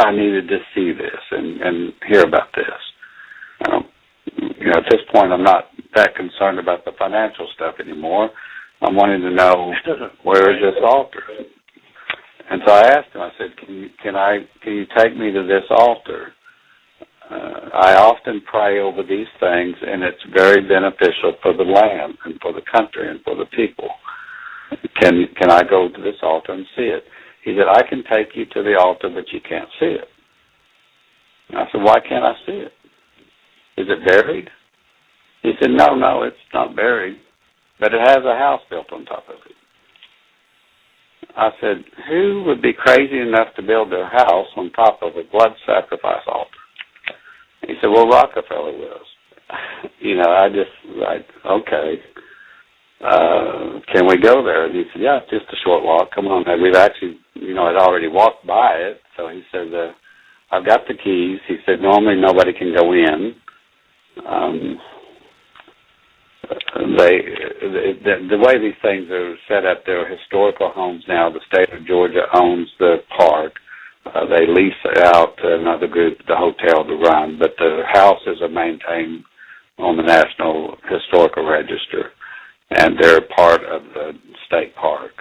I needed to see this and hear about this. At this point, I'm not that concerned about the financial stuff anymore. I'm wanting to know, where is this altar? And so I asked him, I said, can you take me to this altar? I often pray over these things, and it's very beneficial for the land and for the country and for the people. Can I go to this altar and see it? He said, I can take you to the altar, but you can't see it. And I said, why can't I see it? Is it buried? He said, no, it's not buried, but it has a house built on top of it. I said, who would be crazy enough to build their house on top of a blood sacrifice altar? He said, well, Rockefeller was. Okay. Can we go there? And he said, yeah, it's just a short walk. Come on. And we've actually, had already walked by it. So he said, I've got the keys. He said, normally nobody can go in. The way these things are set up, they're historical homes now. The state of Georgia owns the park. They lease it out to another group, the hotel, to run, but the houses are maintained on the National Historical Register, and they're part of the state park.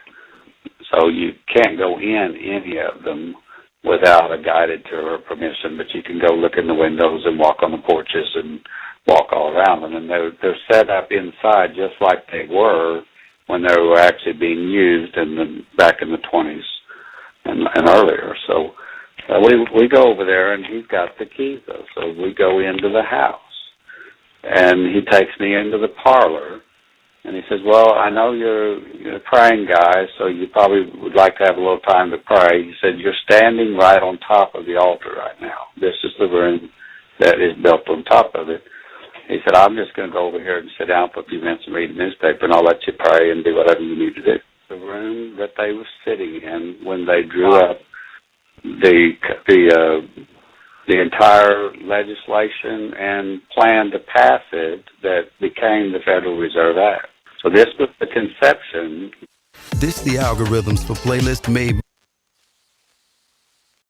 So you can't go in any of them without a guided tour or permission, but you can go look in the windows and walk on the porches and walk all around them. And they're set up inside just like they were when they were actually being used back in the 20s and earlier. So we go over there, and he's got the keys, though. So we go into the house, and he takes me into the parlor, and he says, well, I know you're a praying guy, so you probably would like to have a little time to pray. He said, you're standing right on top of the altar right now. This is the room that is built on top of it. He said, I'm just going to go over here and sit down for a few minutes and read the newspaper, and I'll let you pray and do whatever you need to do. The room that they were sitting in when they drew up the entire legislation and plan to pass it that became the Federal Reserve Act. So this was the conception. This the algorithms for playlist made